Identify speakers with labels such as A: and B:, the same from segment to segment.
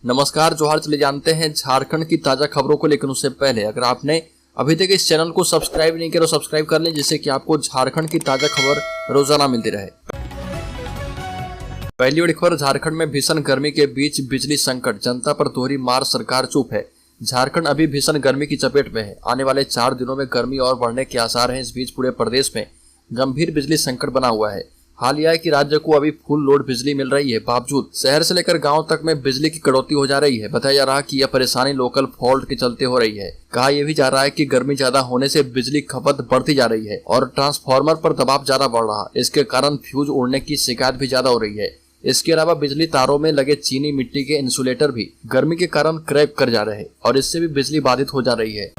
A: नमस्कार जोहार। चले जानते हैं झारखंड की ताजा खबरों को, लेकिन उससे पहले अगर आपने अभी तक इस चैनल को सब्सक्राइब नहीं किया तो सब्सक्राइब कर लें, जिससे कि आपको झारखंड की ताजा खबर रोजाना मिलती रहे। पहली बड़ी खबर, झारखंड में भीषण गर्मी के बीच बिजली संकट, जनता पर दोहरी मार, सरकार चुप है। झारखंड अभी भीषण गर्मी की चपेट में है। आने वाले 4 दिनों में गर्मी और बढ़ने के आसार हैं। इस बीच पूरे प्रदेश में गंभीर बिजली संकट बना हुआ है। हाल यह है कि राज्य को अभी फुल लोड बिजली मिल रही है, बावजूद शहर से लेकर गांव तक में बिजली की कटौती हो जा रही है। बताया जा रहा है कि यह परेशानी लोकल फॉल्ट के चलते हो रही है। कहा यह भी जा रहा है कि गर्मी ज्यादा होने से बिजली खपत बढ़ती जा रही है और ट्रांसफार्मर पर दबाव ज्यादा बढ़ रहा है। इसके कारण फ्यूज उड़ने की शिकायत भी ज्यादा हो रही है। इसके अलावा बिजली तारों में लगे चीनी मिट्टी के इंसुलेटर भी गर्मी के कारण क्रैक कर जा रहे हैं और इससे भी बिजली बाधित हो जा रही है।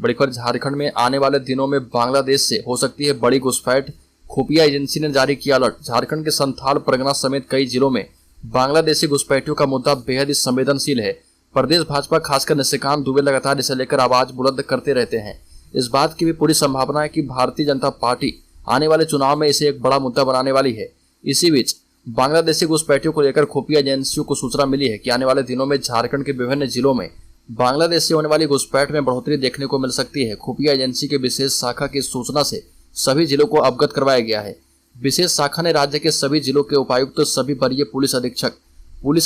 A: बड़ी खबर, झारखंड में आने वाले दिनों में बांग्लादेश से हो सकती है बड़ी घुसपैठ, खुफिया एजेंसी ने जारी किया अलर्ट। झारखंड के संथाल परगना समेत कई जिलों में बांग्लादेशी घुसपैठियों का मुद्दा बेहद संवेदनशील है। प्रदेश भाजपा खासकर निशिकांत दुबे लगातार इसे लेकर आवाज बुलंद करते रहते हैं। इस बात की भी पूरी संभावना है कि भारतीय जनता पार्टी आने वाले चुनाव में इसे एक बड़ा मुद्दा बनाने वाली है। इसी बीच बांग्लादेशी घुसपैठियों को लेकर खुफिया एजेंसियों को सूचना मिली है कि आने वाले दिनों में झारखंड के विभिन्न जिलों में बांग्लादेश से होने वाली घुसपैठ में बढ़ोतरी देखने को मिल सकती है। खुफिया एजेंसी के विशेष शाखा की सूचना से सभी जिलों को अवगत करवाया गया है। विशेष शाखा ने राज्य के सभी जिलों के उपायुक्त, सभी वरीय पुलिस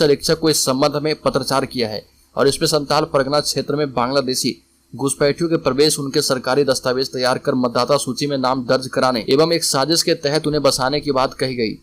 A: अधीक्षक को इस संबंध में पत्राचार किया है और इसमें संथाल परगना क्षेत्र में बांग्लादेशी घुसपैठियों के प्रवेश, उनके सरकारी दस्तावेज तैयार कर मतदाता सूची में नाम दर्ज कराने एवं एक साजिश के तहत उन्हें बसाने की बात कही गई।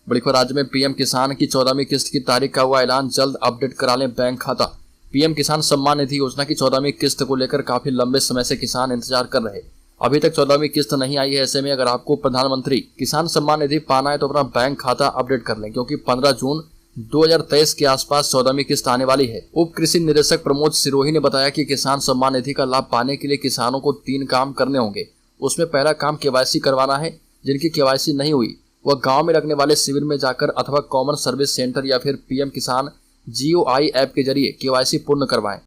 A: बड़ी खबर, राज्य में पीएम किसान की 14वीं किस्त की तारीख का हुआ ऐलान, जल्द अपडेट करा लें बैंक खाता। पीएम किसान सम्मान निधि योजना की 14वीं किस्त को लेकर काफी लंबे समय से किसान इंतजार कर रहे। अभी तक 14वीं किस्त नहीं आई है। ऐसे में अगर आपको प्रधानमंत्री किसान सम्मान निधि पाना है तो अपना बैंक खाता अपडेट कर लें, क्योंकि 15 जून 2023 के आसपास 14वीं किस्त आने वाली है। उप कृषि निदेशक प्रमोद सिरोही ने बताया कि किसान सम्मान निधि का लाभ पाने के लिए किसानों को 3 काम करने होंगे। उसमें पहला काम केवाईसी करवाना है। जिनकी केवाईसी नहीं हुई वह गांव में लगने वाले शिविर में जाकर अथवा कॉमन सर्विस सेंटर या फिर पीएम किसान GOI ऐप के जरिए केवाईसी पूर्ण करवाएं।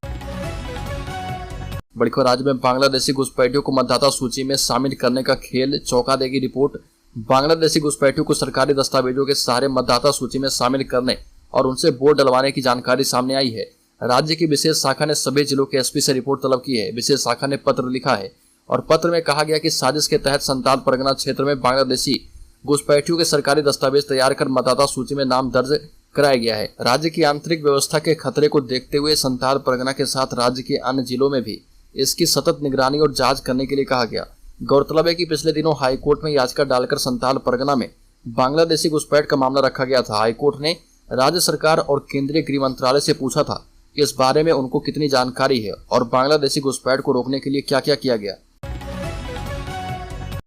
A: बड़ी खबर, राज्य में बांग्लादेशी घुसपैठियों को मतदाता सूची में शामिल करने का खेल चौंका देगी रिपोर्ट। बांग्लादेशी घुसपैठियों को सरकारी दस्तावेजों के सहारे मतदाता सूची में शामिल करने और उनसे वोट डलवाने की जानकारी सामने आई है। राज्य की विशेष शाखा ने सभी जिलों के SP से रिपोर्ट तलब की है। विशेष शाखा ने पत्र लिखा है और पत्र में कहा गया कि साजिश के तहत संथाल परगना क्षेत्र में बांग्लादेशी घुसपैठियों के सरकारी दस्तावेज तैयार कर मतदाता सूची में नाम दर्ज कराया गया है। राज्य की आंतरिक व्यवस्था के खतरे को देखते हुए संथाल परगना के साथ राज्य के अन्य जिलों में भी इसकी सतत निगरानी और जांच करने के लिए कहा गया। गौरतलब है कि पिछले दिनों हाईकोर्ट में याचिका डालकर संथाल परगना में बांग्लादेशी घुसपैठ का मामला रखा गया था। हाईकोर्ट ने राज्य सरकार और केंद्रीय गृह मंत्रालय से पूछा था कि इस बारे में उनको कितनी जानकारी है और बांग्लादेशी घुसपैठ को रोकने के लिए क्या क्या किया गया।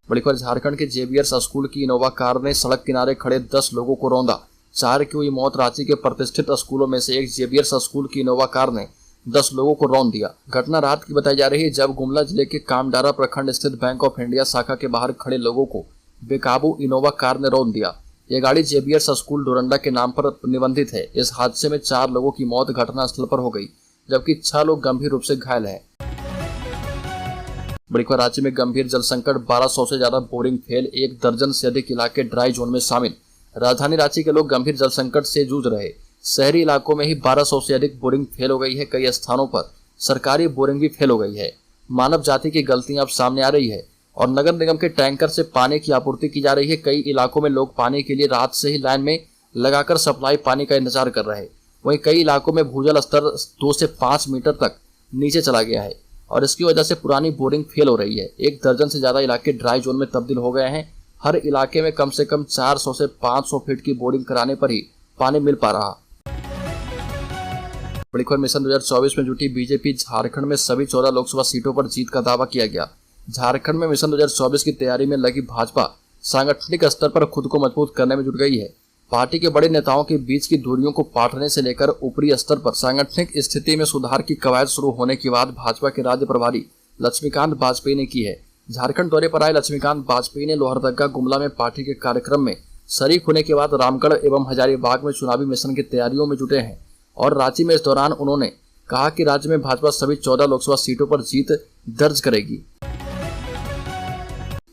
A: बड़ी खबर, झारखंड के जेवियर्स स्कूल की इनोवा कार ने सड़क किनारे खड़े 10 लोगों को रौंदा। 4 की हुई मौत। रांची के प्रतिष्ठित स्कूलों में से एक जेवियर्स स्कूल की इनोवा कार ने 10 लोगों को रौंद दिया। घटना रात की बताई जा रही है, जब गुमला जिले के कामडारा प्रखंड स्थित बैंक ऑफ इंडिया शाखा के बाहर खड़े लोगों को बेकाबू इनोवा कार ने रौंद दिया। यह गाड़ी जेवियर्स स्कूल डोरंडा के नाम पर निबंधित है। इस हादसे में 4 लोगों की मौत घटना स्थल पर हो गई, जबकि 6 लोग गंभीर रूप से घायल हैं। बड़ी खबर, राज्य में गंभीर जल संकट, 1200 से ज्यादा बोरिंग फेल, 1 दर्जन से अधिक इलाके ड्राई जोन में शामिल। राजधानी रांची के लोग गंभीर जल संकट से जूझ रहे। शहरी इलाकों में ही 1200 से अधिक बोरिंग फेल हो गई है। कई स्थानों पर सरकारी बोरिंग भी फेल हो गई है। मानव जाति की गलतियां अब सामने आ रही है और नगर निगम के टैंकर से पानी की आपूर्ति की जा रही है। कई इलाकों में लोग पानी के लिए रात से ही लाइन में लगाकर सप्लाई पानी का इंतजार कर रहे हैं। वहीं कई इलाकों में भूजल स्तर 2 से 5 मीटर तक नीचे चला गया है और इसकी वजह से पुरानी बोरिंग फेल हो रही है। 1 दर्जन से ज्यादा इलाके ड्राई जोन में तब्दील हो गए हैं। हर इलाके में कम से कम 400 से 500 फीट की बोरिंग कराने पर ही पानी मिल पा रहा। बड़ी खबर, मिशन 2024 में जुटी बीजेपी, झारखंड में सभी 14 लोकसभा सीटों पर जीत का दावा किया गया। झारखंड में मिशन 2024 की तैयारी में लगी भाजपा सांगठनिक स्तर पर खुद को मजबूत करने में जुट गई है। पार्टी के बड़े नेताओं के बीच की दूरियों को पाटने से लेकर ऊपरी स्तर पर सांगठनिक स्थिति में सुधार की कवायद शुरू होने की बात भाजपा के राज्य प्रभारी लक्ष्मीकांत वाजपेयी ने की है। झारखंड दौरे पर आए लक्ष्मीकांत वाजपेयी ने लोहरदगा गुमला में पार्टी के कार्यक्रम में शरीक होने के बाद रामगढ़ एवं हजारीबाग में चुनावी मिशन की तैयारियों में जुटे हैं और रांची में इस दौरान उन्होंने कहा कि राज्य में भाजपा सभी 14 लोकसभा सीटों पर जीत दर्ज करेगी।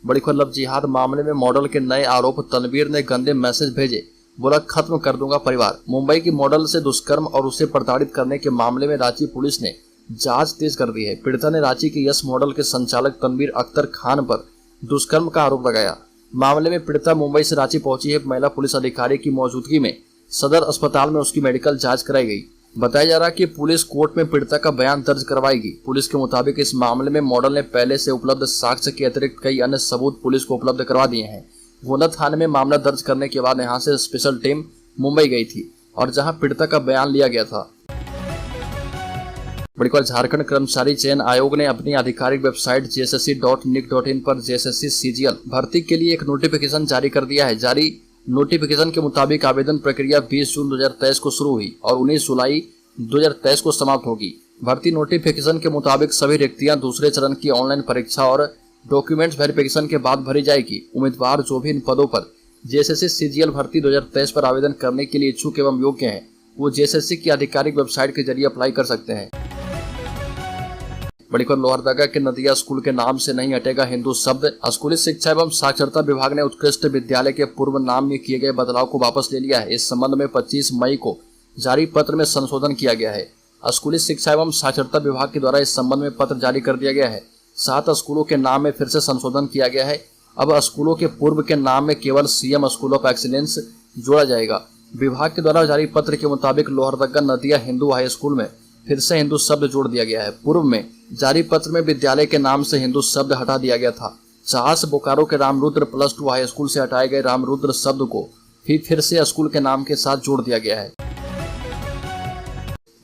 A: बड़ी खबर, लव जिहाद मामले में मॉडल के नए आरोप, तनवीर ने गंदे मैसेज भेजे। बोला खत्म कर दूंगा परिवार। मुंबई की मॉडल से दुष्कर्म और उसे प्रताड़ित करने के मामले में रांची पुलिस ने जांच तेज कर दी है। पीड़िता ने रांची के यस मॉडल के संचालक तनवीर अख्तर खान पर दुष्कर्म का आरोप लगाया। मामले में पीड़िता मुंबई से रांची पहुंची है। महिला पुलिस अधिकारी की मौजूदगी में सदर अस्पताल में उसकी मेडिकल जांच कराई गई। बताया जा रहा है कि पुलिस कोर्ट में पीड़िता का बयान दर्ज करवाएगी। पुलिस के मुताबिक इस मामले में मॉडल ने पहले से उपलब्ध साक्ष्य के अतिरिक्त कई अन्य सबूत पुलिस को उपलब्ध करवा दिए हैं। गोंदा थाने में मामला दर्ज करने के बाद यहां से स्पेशल टीम मुंबई गई थी और जहां पीड़िता का बयान लिया गया था। बड़ी खबर, झारखंड कर्मचारी चयन आयोग ने अपनी आधिकारिक वेबसाइट jssc.nic.in पर JSSC CGL भर्ती के लिए एक नोटिफिकेशन जारी कर दिया है। जारी नोटिफिकेशन के मुताबिक आवेदन प्रक्रिया 20 जून 2023 को शुरू हुई और 19 जुलाई 2023 को समाप्त होगी। भर्ती नोटिफिकेशन के मुताबिक सभी रिक्तियां दूसरे चरण की ऑनलाइन परीक्षा और डॉक्यूमेंट्स वेरिफिकेशन के बाद भरी जाएगी। उम्मीदवार जो भी इन पदों पर JSSC CGL भर्ती 2023 पर आवेदन करने के लिए इच्छुक एवं योग्य हैं, वो JSSC की आधिकारिक वेबसाइट के जरिए अप्लाई कर सकते हैं। बड़ी खबर, लोहरदगा के नदिया स्कूल के नाम से नहीं हटेगा हिंदू शब्द। स्कूली शिक्षा एवं साक्षरता विभाग ने उत्कृष्ट विद्यालय के पूर्व नाम में किए गए बदलाव को वापस ले लिया है। इस संबंध में 25 मई को जारी पत्र में संशोधन किया गया है। स्कूली शिक्षा एवं साक्षरता विभाग के द्वारा इस संबंध में पत्र जारी कर दिया गया है। 7 स्कूलों के नाम में फिर से संशोधन किया गया है। अब स्कूलों के पूर्व के नाम में केवल CM स्कूल ऑफ एक्सीलेंस जोड़ा जाएगा। विभाग के द्वारा जारी पत्र के मुताबिक लोहरदगा नदिया हिंदू हाई स्कूल में फिर से हिंदू शब्द जोड़ दिया गया है। पूर्व में जारी पत्र में विद्यालय के नाम से हिंदू शब्द हटा दिया गया था। चास बोकारो के रामरुद्र +2 हाई स्कूल से हटाए गए रामरुद्र शब्द को फिर से स्कूल के नाम के साथ जोड़ दिया गया है।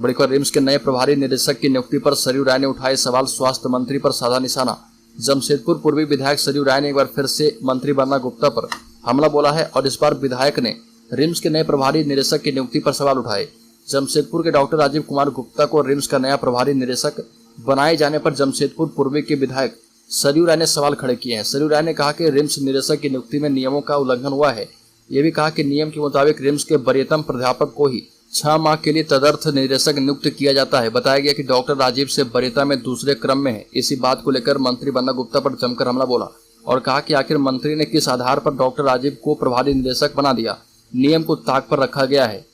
A: बड़ी खबर, रिम्स के नए प्रभारी निदेशक की नियुक्ति पर सरयू राय ने उठाए सवाल। स्वास्थ्य मंत्री पर साधा निशाना। जमशेदपुर पूर्वी विधायक सरयू राय ने एक बार फिर से मंत्री वंदना गुप्ता पर हमला बोला है और इस बार विधायक ने रिम्स के नए प्रभारी निदेशक की नियुक्ति पर सवाल उठाए। जमशेदपुर के डॉक्टर राजीव कुमार गुप्ता को रिम्स का नया प्रभारी निदेशक बनाए जाने पर जमशेदपुर पूर्वी के विधायक सरयू राय ने सवाल खड़े किए हैं। सरयू राय ने कहा कि रिम्स निदेशक की नियुक्ति में नियमों का उल्लंघन हुआ है। ये भी कहा कि नियम के मुताबिक रिम्स के वरीयतम प्राध्यापक को ही 6 माह के लिए तदर्थ निदेशक नियुक्त किया जाता है। बताया गया कि डॉक्टर राजीव से वरीयता में दूसरे क्रम में है। इसी बात को लेकर मंत्री वंदना गुप्ता पर जमकर हमला बोला और कहा कि आखिर मंत्री ने किस आधार पर डॉक्टर राजीव को प्रभारी निदेशक बना दिया। नियम को ताक पर रखा गया है।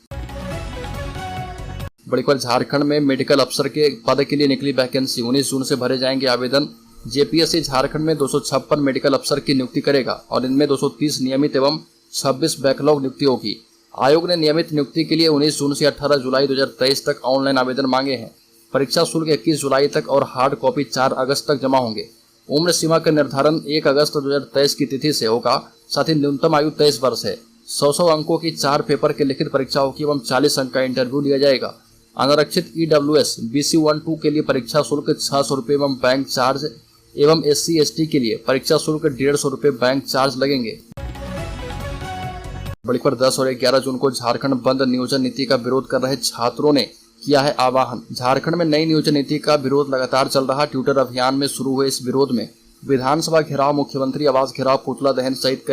A: बड़ी खबर, झारखंड में मेडिकल अफसर के पद के लिए निकली वैकेंसी। 19 जून से भरे जाएंगे आवेदन। JPSC झारखंड में 256 मेडिकल अफसर की नियुक्ति करेगा और इनमें 230 नियमित एवं 26 बैकलॉग नियुक्ति होगी। आयोग ने नियमित नियुक्ति के लिए 19 जून से 18 जुलाई 2023 तक ऑनलाइन आवेदन मांगे हैं। परीक्षा शुल्क 21 जुलाई तक और हार्ड कॉपी 4 अगस्त तक जमा होंगे। उम्र सीमा का निर्धारण 1 अगस्त 2023 की तिथि से होगा। साथ ही न्यूनतम आयु 23 वर्ष है। 100 अंकों की 4 पेपर की लिखित परीक्षा होगी एवं 40 अंक का इंटरव्यू लिया जाएगा। अनारक्षित EWS BC 1-2 के लिए परीक्षा शुल्क 600 रुपये एवं बैंक चार्ज एवं SC ST के लिए परीक्षा शुल्क 150 रुपये बैंक चार्ज लगेंगे। बड़ी खबर, 10 और 11 जून को झारखंड बंद नियोजन नीति का विरोध कर रहे छात्रों ने किया है आह्वान। झारखंड में नई नियोजन नीति का विरोध लगातार चल रहा। ट्विटर अभियान में शुरू हुए इस विरोध में विधानसभा घेराव, मुख्यमंत्री आवास घेराव, पुतला दहन सहित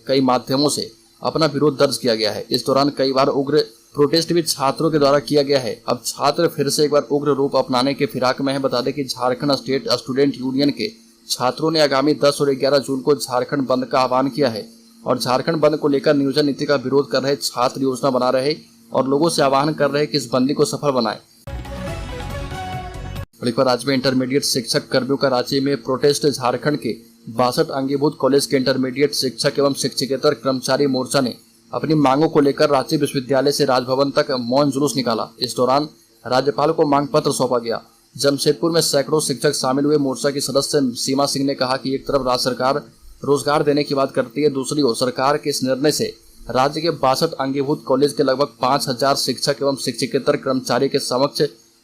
A: कई माध्यमों से अपना विरोध दर्ज किया गया है। इस दौरान कई बार उग्र प्रोटेस्ट भी छात्रों के द्वारा किया गया है। अब छात्र फिर से एक बार उग्र रूप अपनाने के फिराक में है। बता दें कि झारखंड स्टेट स्टूडेंट यूनियन के छात्रों ने आगामी 10 और 11 जून को झारखंड बंद का आह्वान किया है और झारखंड बंद को लेकर नियोजन नीति का विरोध कर रहे छात्र योजना बना रहे और लोगों से आह्वान कर रहे कि इस बंदी को सफल बनाएं। राज्य में इंटरमीडिएट शिक्षक कर्मियों का रांची में प्रोटेस्ट। झारखंड के 62 अंगीभूत कॉलेज के इंटरमीडिएट शिक्षक एवं शिक्षकेतर कर्मचारी मोर्चा ने अपनी मांगों को लेकर रांची विश्वविद्यालय से राजभवन तक मौन जुलूस निकाला। इस दौरान राज्यपाल को मांग पत्र सौंपा गया। जमशेदपुर में सैकड़ों शिक्षक शामिल हुए। मोर्चा की सदस्य सीमा सिंह ने कहा कि एक तरफ राज्य सरकार रोजगार देने की बात करती है, दूसरी ओर सरकार के इस निर्णय से राज्य के 62 अंगीभूत कॉलेज के लगभग 5000 शिक्षक एवं शिक्षकेतर कर्मचारी के समक्ष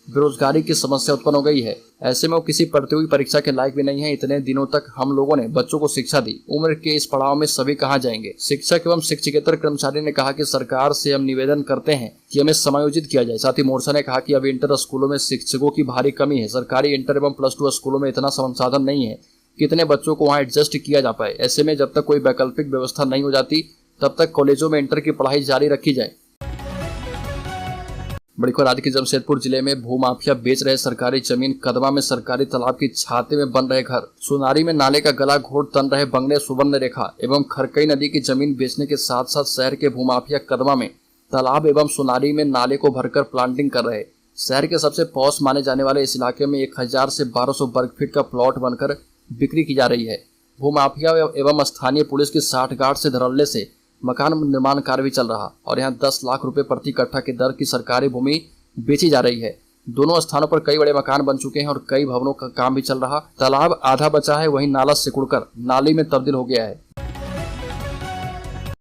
A: बेरोजगारी की समस्या उत्पन्न हो गई है। ऐसे में वो किसी प्रतियोगी परीक्षा के लायक भी नहीं है। इतने दिनों तक हम लोगों ने बच्चों को शिक्षा दी, उम्र के इस पड़ाव में सभी कहाँ जाएंगे। शिक्षक एवं शिक्षकेतर कर्मचारी ने कहा कि सरकार से हम निवेदन करते हैं कि हमें समायोजित किया जाए। साथ ही मोर्चा ने कहा कि अब इंटर स्कूलों में शिक्षकों की भारी कमी है। सरकारी इंटर एवं +2 स्कूलों में इतना संसाधन नहीं है कि इतने बच्चों को वहाँ एडजस्ट किया जा पाए। ऐसे में जब तक कोई वैकल्पिक व्यवस्था नहीं हो जाती तब तक कॉलेजों में इंटर की पढ़ाई जारी रखी जाए। बड़ी खबर राज्य के जमशेदपुर जिले में भूमाफिया बेच रहे सरकारी जमीन, कदमा में सरकारी तालाब की छाते में बन रहे घर, सोनारी में नाले का गला घोट तन रहे बंगले सुवर्ण रेखा एवं खरकई नदी की जमीन बेचने के साथ साथ शहर के भूमाफिया कदमा में तालाब एवं सोनारी में नाले को भरकर प्लांटिंग कर रहे। शहर के सबसे पॉश माने जाने वाले इस इलाके में 1000 से 1200 वर्ग फीट का प्लॉट बनकर बिक्री की जा रही है। भूमाफिया एवं स्थानीय पुलिस की साठगांठ से धड़ल्ले से मकान निर्माण कार्य भी चल रहा और यहाँ 10 लाख रुपए प्रति कट्ठा की दर की सरकारी भूमि बेची जा रही है। दोनों स्थानों पर कई बड़े मकान बन चुके हैं और कई भवनों का काम भी चल रहा। तालाब आधा बचा है, वहीं नाला सिकुड़कर नाली में तब्दील हो गया है।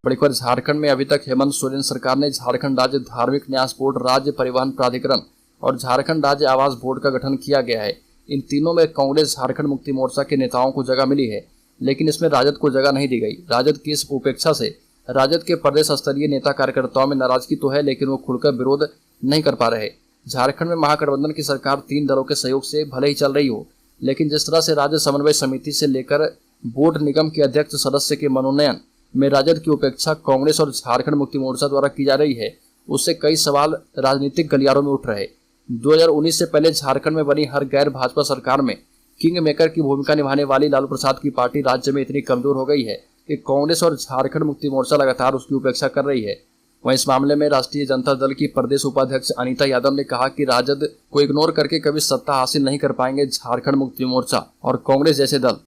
A: बड़ी खबर झारखंड में अभी तक हेमंत सोरेन सरकार ने झारखंड राज्य धार्मिक न्यास बोर्ड, राज्य परिवहन प्राधिकरण और झारखंड राज्य आवास बोर्ड का गठन किया गया है। इन तीनों में कांग्रेस झारखंड मुक्ति मोर्चा के नेताओं को जगह मिली है, लेकिन इसमें राजद को जगह नहीं दी गई। राजद की इस उपेक्षा से राजद के प्रदेश स्तरीय नेता कार्यकर्ताओं में नाराजगी तो है, लेकिन वो खुलकर विरोध नहीं कर पा रहे। झारखंड में महागठबंधन की सरकार 3 दलों के सहयोग से भले ही चल रही हो, लेकिन जिस तरह से राज्य समन्वय समिति से लेकर बोर्ड निगम के अध्यक्ष सदस्य के मनोनयन में राजद की उपेक्षा कांग्रेस और झारखंड मुक्ति मोर्चा द्वारा की जा रही है, उससे कई सवाल राजनीतिक गलियारों में उठ रहे। 2019 से पहले झारखंड में बनी हर गैर भाजपा सरकार में किंग मेकर की भूमिका निभाने वाली लालू प्रसाद की पार्टी राज्य में इतनी कमजोर हो गई है कि कांग्रेस और झारखंड मुक्ति मोर्चा लगातार उसकी उपेक्षा कर रही है। वहीं इस मामले में राष्ट्रीय जनता दल की प्रदेश उपाध्यक्ष अनीता यादव ने कहा कि राजद को इग्नोर करके कभी सत्ता हासिल नहीं कर पाएंगे झारखंड मुक्ति मोर्चा और कांग्रेस जैसे दल।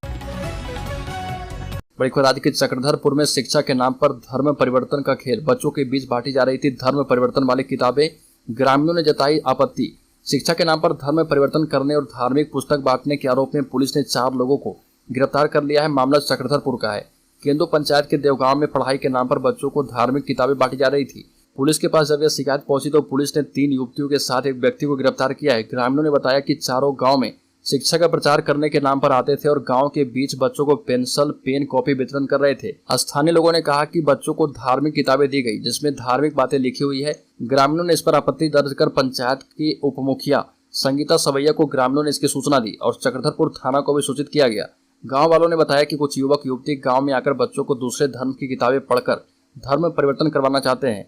A: बड़ी खबर राज्य के चक्रधरपुर में शिक्षा के नाम पर धर्म परिवर्तन का खेल, बच्चों के बीच बांटी जा रही थी धर्म परिवर्तन वाली किताबें, ग्रामीणों ने जताई आपत्ति। शिक्षा के नाम पर धर्म परिवर्तन करने और धार्मिक पुस्तक बांटने के आरोप में पुलिस ने 4 लोगों को गिरफ्तार कर लिया है। मामला चक्रधरपुर का है। केंदू पंचायत के देवगांव में पढ़ाई के नाम पर बच्चों को धार्मिक किताबें बांटी जा रही थी। पुलिस के पास जब यह शिकायत पहुंची तो पुलिस ने 3 युवतियों के साथ एक व्यक्ति को गिरफ्तार किया है। ग्रामीणों ने बताया कि चारों गांव में शिक्षा का प्रचार करने के नाम पर आते थे और गांव के बीच बच्चों को पेंसिल, पेन, कॉपी वितरण कर रहे थे। स्थानीय लोगों ने कहा कि बच्चों को धार्मिक किताबें दी गई जिसमें धार्मिक बातें लिखी हुई है। ग्रामीणों ने इस पर आपत्ति दर्ज कर पंचायत की उपमुखिया संगीता सवैया को ग्रामीणों ने इसकी सूचना दी और चक्रधरपुर थाना को भी सूचित किया गया। गांव वालों ने बताया कि कुछ युवक युवती गांव में आकर बच्चों को दूसरे धर्म की किताबें पढ़कर धर्म परिवर्तन करवाना चाहते हैं।